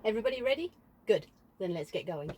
Everybody ready? Good. Then let's get going.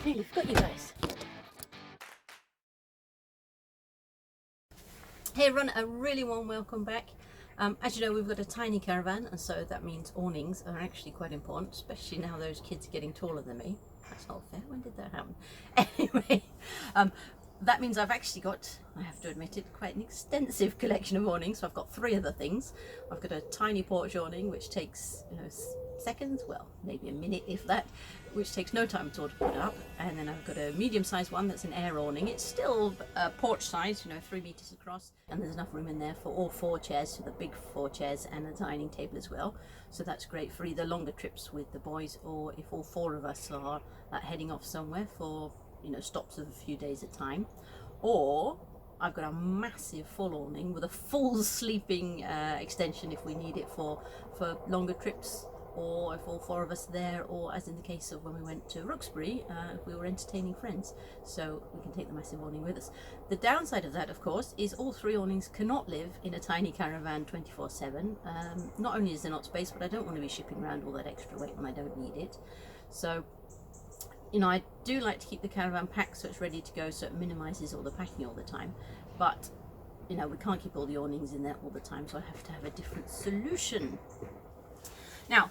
Nearly forgot you guys. Hey everyone, a really warm welcome back. As you know, we've got a tiny caravan, and so that means awnings are actually quite important, especially now those kids are getting taller than me. That's not fair. When did that happen? Anyway, that means I've actually got, I have to admit it, quite an extensive collection of awnings. So I've got three other things. I've got a tiny porch awning, which takes, seconds, well, maybe a minute if that, which takes no time at all to put up. And then I've got a medium-sized one that's an air awning. It's still porch size, 3 meters across, and there's enough room in there for all 4 chairs, so the big 4 chairs and a dining table as well. So that's great for either longer trips with the boys, or if all 4 of us are heading off somewhere for stops of a few days at a time. Or I've got a massive full awning with a full sleeping extension if we need it for longer trips, or if all 4 of us are there, or as in the case of when we went to Rooksbury, if we were entertaining friends, so we can take the massive awning with us. The downside of that, of course, is all 3 awnings cannot live in a tiny caravan 24/7. Not only is there not space, but I don't want to be shipping around all that extra weight when I don't need it. So I do like to keep the caravan packed so it's ready to go, so it minimises all the packing all the time. But we can't keep all the awnings in there all the time, so I have to have a different solution. Now,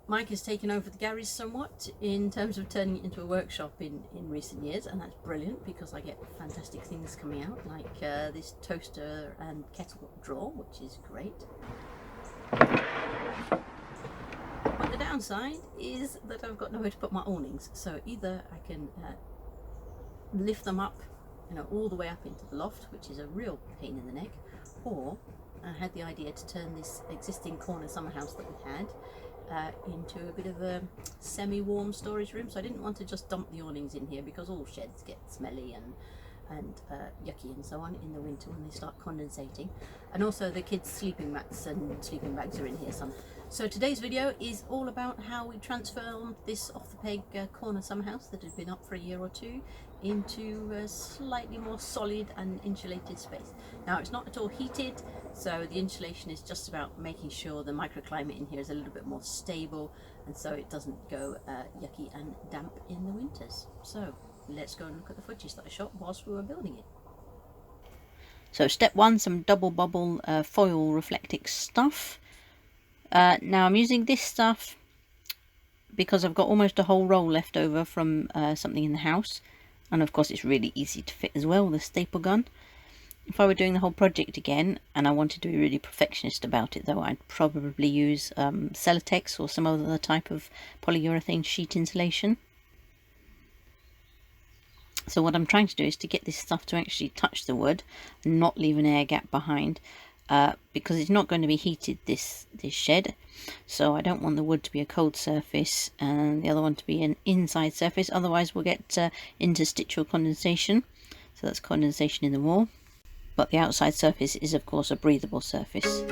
Mike has taken over the garage somewhat in terms of turning it into a workshop in recent years, and that's brilliant because I get fantastic things coming out, like this toaster and kettle drawer, which is great. But the downside is that I've got nowhere to put my awnings, so either I can lift them up, all the way up into the loft, which is a real pain in the neck, or I had the idea to turn this existing corner summer house that we had into a bit of a semi-warm storage room. So I didn't want to just dump the awnings in here, because all sheds get smelly and yucky and so on in the winter when they start condensating. And also the kids' sleeping mats and sleeping bags are in here some. So today's video is all about how we transformed this off-the-peg corner summer house that had been up for a year or 2 into a slightly more solid and insulated space. Now, it's not at all heated, so the insulation is just about making sure the microclimate in here is a little bit more stable, and so it doesn't go yucky and damp in the winters. So let's go and look at the footage that I shot whilst we were building it. So step 1, some double bubble foil Reflectix stuff. Now I'm using this stuff because I've got almost a whole roll left over from something in the house, and of course it's really easy to fit as well, the staple gun. If I were doing the whole project again and I wanted to be really perfectionist about it though, I'd probably use Celotex or some other type of polyurethane sheet insulation. So what I'm trying to do is to get this stuff to actually touch the wood and not leave an air gap behind, because it's not going to be heated, this shed, so I don't want the wood to be a cold surface and the other one to be an inside surface, otherwise we'll get interstitial condensation. So that's condensation in the wall, but the outside surface is of course a breathable surface.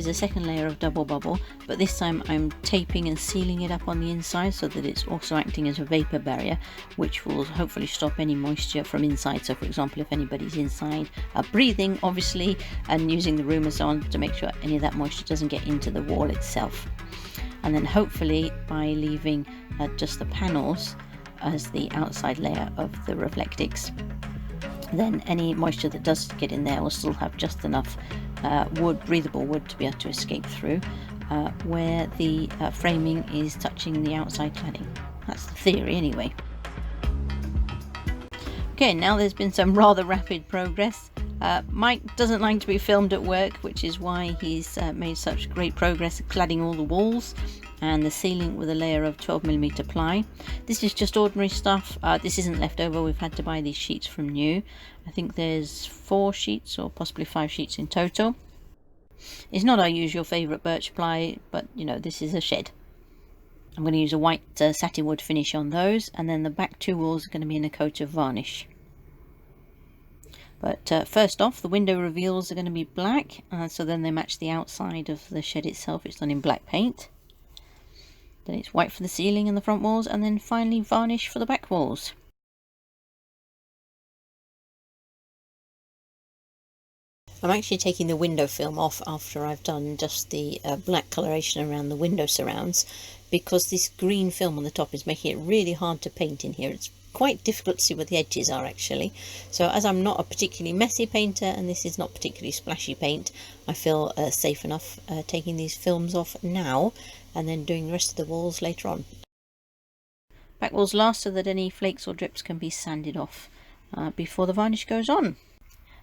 a second layer of double bubble, but this time I'm taping and sealing it up on the inside so that it's also acting as a vapor barrier, which will hopefully stop any moisture from inside. So for example, if anybody's inside breathing obviously and using the room and so on, to make sure any of that moisture doesn't get into the wall itself. And then hopefully by leaving just the panels as the outside layer of the Reflectix, then any moisture that does get in there will still have just enough breathable wood to be able to escape through where the framing is touching the outside cladding. That's the theory anyway. Okay, now there's been some rather rapid progress. Mike doesn't like to be filmed at work, which is why he's made such great progress at cladding all the walls and the ceiling with a layer of 12mm ply. This is just ordinary stuff. This isn't leftover. We've had to buy these sheets from new. I think there's 4 sheets or possibly 5 sheets in total. It's not our usual favourite birch ply, but you know, this is a shed. I'm going to use a white satin wood finish on those, and then the back 2 walls are going to be in a coat of varnish. But first off, the window reveals are going to be black, so then they match the outside of the shed itself. It's done in black paint. Then it's white for the ceiling and the front walls, and then finally varnish for the back walls. I'm actually taking the window film off after I've done just the black coloration around the window surrounds, because this green film on the top is making it really hard to paint in here. It's quite difficult to see where the edges are actually. So as I'm not a particularly messy painter and this is not particularly splashy paint, I feel safe enough taking these films off now and then doing the rest of the walls later on. Back walls last, so that any flakes or drips can be sanded off before the varnish goes on.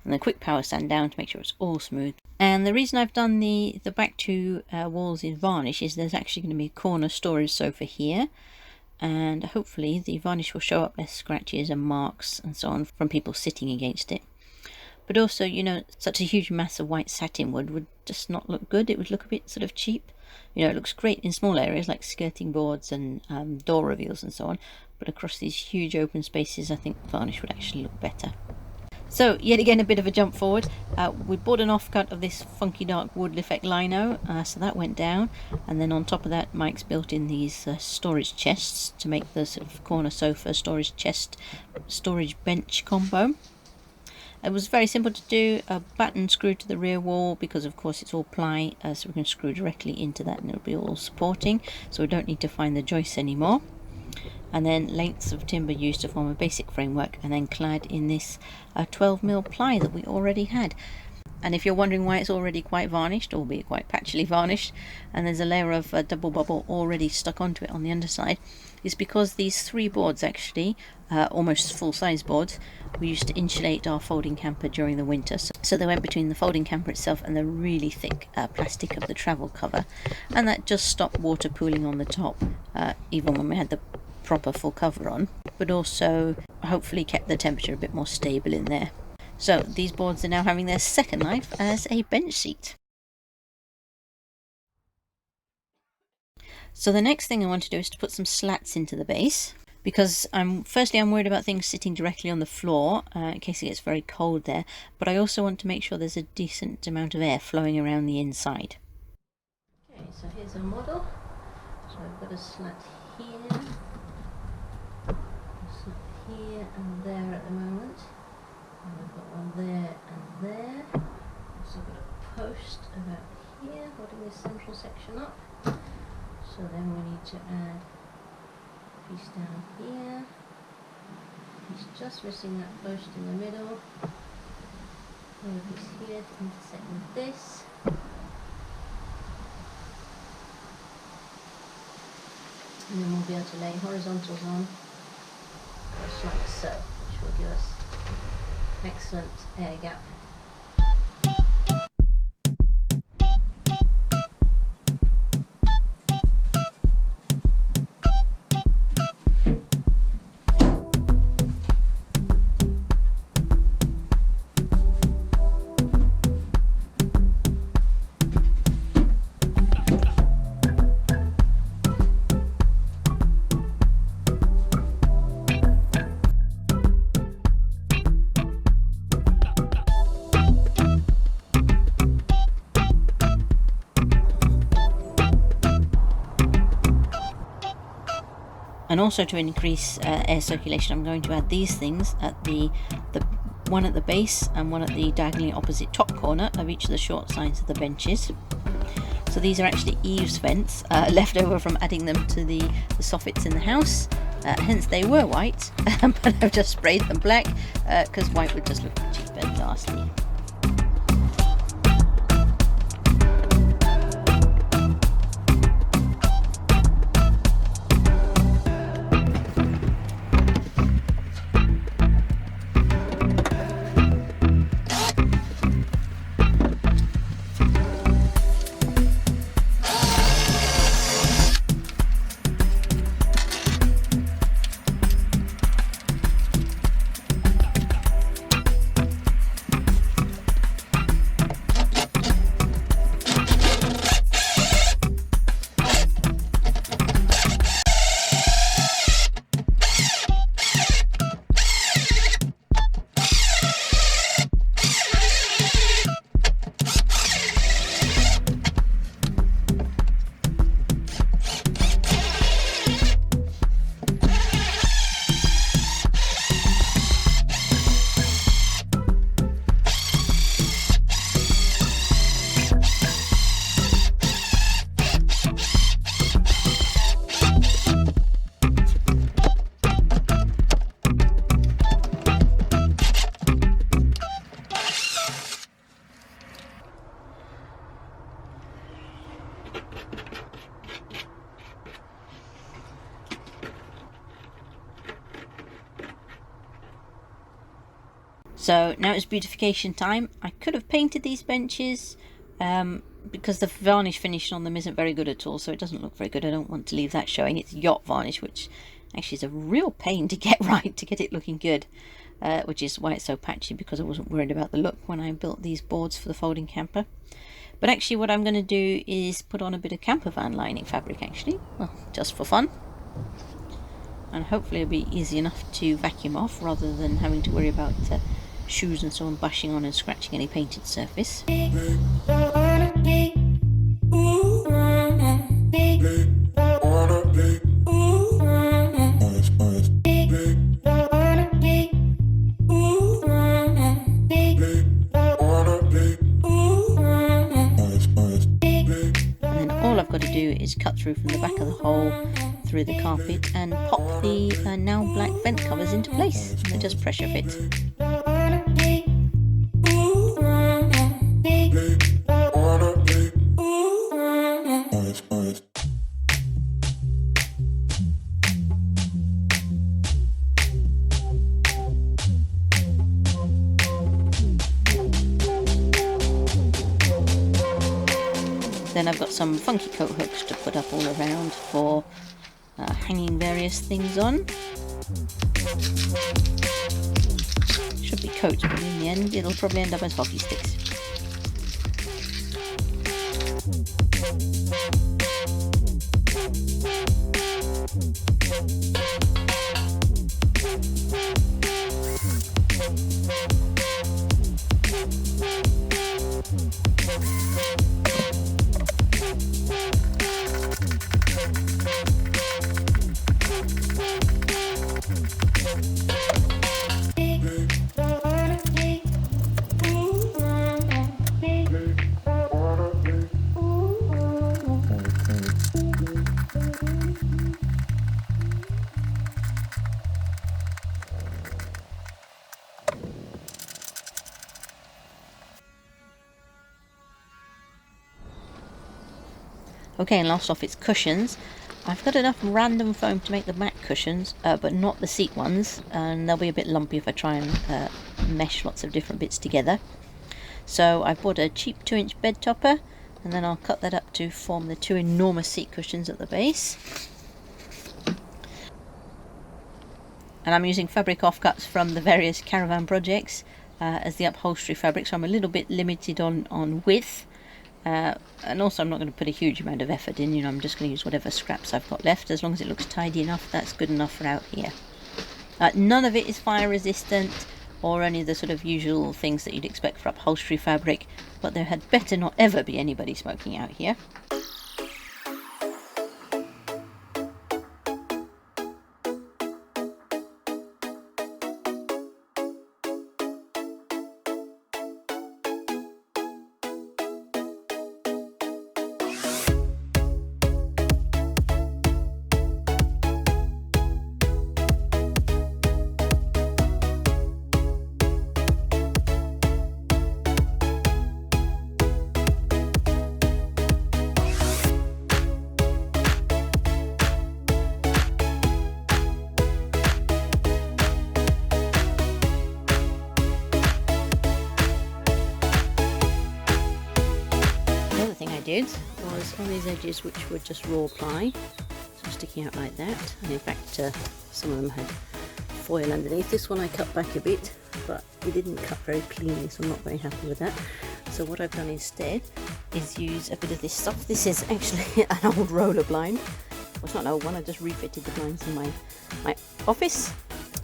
And then quick power sand down to make sure it's all smooth. And the reason I've done the back 2 walls in varnish is there's actually going to be a corner storage sofa here, and hopefully the varnish will show up less scratches and marks and so on from people sitting against it. But also, you know, such a huge mass of white satin wood would just not look good. It would look a bit sort of cheap. You know, it looks great in small areas like skirting boards and door reveals and so on, but across these huge open spaces I think varnish would actually look better. So yet again a bit of a jump forward. We bought an offcut of this funky dark wood effect lino, so that went down, and then on top of that Mike's built in these storage chests to make the sort of corner sofa storage chest storage bench combo. It was very simple to do. A button screwed to the rear wall, because of course it's all ply, so we can screw directly into that and it'll be all supporting, so we don't need to find the joists anymore. And then lengths of timber used to form a basic framework, and then clad in this 12mm ply that we already had. And if you're wondering why it's already quite varnished, albeit quite patchily varnished, and there's a layer of double bubble already stuck onto it on the underside, is because these 3 boards actually, almost full-size boards, we used to insulate our folding camper during the winter. So they went between the folding camper itself and the really thick plastic of the travel cover, and that just stopped water pooling on the top, even when we had the proper full cover on, but also hopefully kept the temperature a bit more stable in there. So these boards are now having their second life as a bench seat. So the next thing I want to do is to put some slats into the base, because firstly I'm worried about things sitting directly on the floor in case it gets very cold there, but I also want to make sure there's a decent amount of air flowing around the inside. Okay, so here's our model. So I've got a slat here, here and there at the moment, and I've got one there and there. Also got a post about here holding this central section up. So then we need to add a piece down here. It's just missing that post in the middle. Another piece here to intersect with this. And then we'll be able to lay horizontals on, just like so, which will give us excellent air gap. And also to increase air circulation, I'm going to add these things at the one at the base and one at the diagonally opposite top corner of each of the short sides of the benches. So these are actually eaves vents left over from adding them to the soffits in the house. Hence they were white, but I've just sprayed them black because white would just look cheap and ghastly. So now it's beautification time. I could have painted these benches because the varnish finish on them isn't very good at all, so it doesn't look very good. I don't want to leave that showing. It's yacht varnish, which actually is a real pain to get right, to get it looking good, which is why it's so patchy, because I wasn't worried about the look when I built these boards for the folding camper. But actually what I'm going to do is put on a bit of camper van lining fabric, actually, well, just for fun. And hopefully it'll be easy enough to vacuum off rather than having to worry about shoes and so on bashing on and scratching any painted surface. And then all I've got to do is cut through from the back of the hole through the carpet and pop the now black vent covers into place. And they just pressure fit. Then I've got some funky coat hooks to put up all around for hanging various things on. Should be coats, but in the end it'll probably end up as hockey sticks. Okay, and last off it's cushions. I've got enough random foam to make the mat cushions, but not the seat ones, and they'll be a bit lumpy if I try and mesh lots of different bits together. So I bought a cheap 2-inch bed topper, and then I'll cut that up to form the 2 enormous seat cushions at the base. And I'm using fabric offcuts from the various caravan projects as the upholstery fabric, so I'm a little bit limited on width. And also I'm not going to put a huge amount of effort in, I'm just going to use whatever scraps I've got left. As long as it looks tidy enough, that's good enough for out here. None of it is fire resistant or any of the sort of usual things that you'd expect for upholstery fabric, but there had better not ever be anybody smoking out here. did was on these edges, which were just raw ply, so sticking out like that, and in fact some of them had foil underneath. This one I cut back a bit, but it didn't cut very cleanly, so I'm not very happy with that. So what I've done instead is use a bit of this stuff. This is actually an old roller blind. Well, it's not an old one, I just refitted the blinds in my office.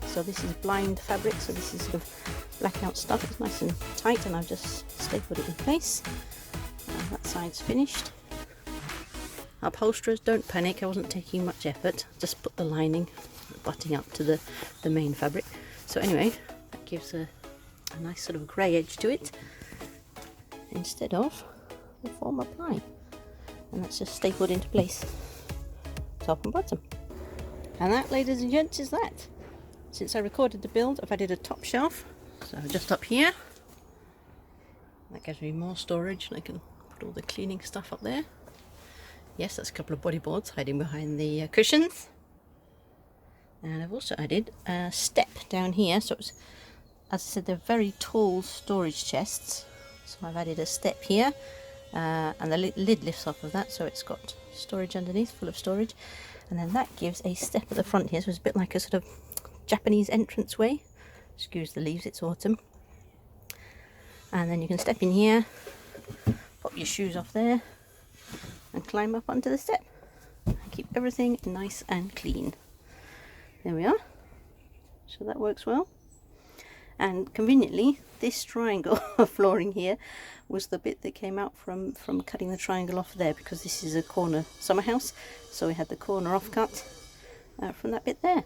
So this is blind fabric, so this is sort of blackout stuff. It's nice and tight, and I've just stapled it in place. That side's finished. Upholsterers, don't panic, I wasn't taking much effort. Just put the lining butting up to the main fabric. So anyway, that gives a nice sort of grey edge to it instead of the former ply. And that's just stapled into place, top and bottom. And that, ladies and gents, is that. Since I recorded the build, I've added a top shelf, so just up here. That gives me more storage, and I can put all the cleaning stuff up there. Yes, that's a couple of bodyboards hiding behind the cushions. And I've also added a step down here, so it's, as I said, they're very tall storage chests. So I've added a step here, and the lid lifts off of that, so it's got storage underneath, full of storage. And then that gives a step at the front here, so it's a bit like a sort of Japanese entrance way. Excuse the leaves, it's autumn. And then you can step in here, pop your shoes off there, and climb up onto the step. Keep everything nice and clean. There we are. So that works well. And conveniently, this triangle of flooring here was the bit that came out from cutting the triangle off there, because this is a corner summer house, so we had the corner off cut from that bit there.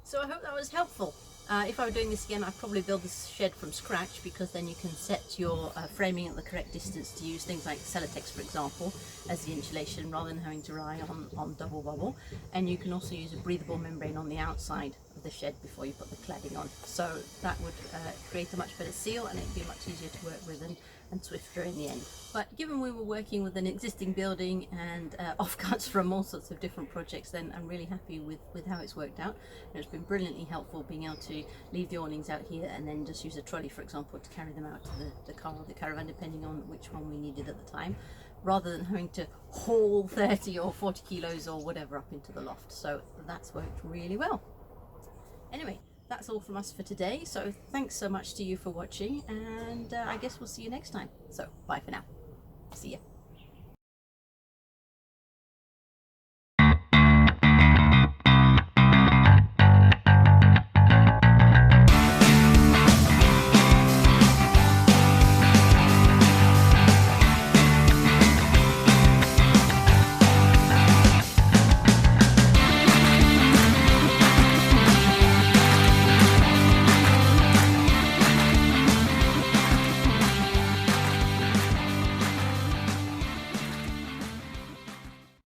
So I hope that was helpful. If I were doing this again, I'd probably build this shed from scratch, because then you can set your framing at the correct distance to use things like Celotex, for example, as the insulation, rather than having to rely on double bubble. And you can also use a breathable membrane on the outside of the shed before you put the cladding on. So that would create a much better seal, and it'd be much easier to work with and swifter in the end. But given we were working with an existing building and offcuts from all sorts of different projects, then I'm really happy with how it's worked out. And it's been brilliantly helpful being able to leave the awnings out here and then just use a trolley, for example, to carry them out to the car or the caravan, depending on which one we needed at the time, rather than having to haul 30 or 40 kilos or whatever up into the loft. So that's worked really well. Anyway, that's all from us for today, so thanks so much to you for watching, and I guess we'll see you next time. So bye for now. See ya.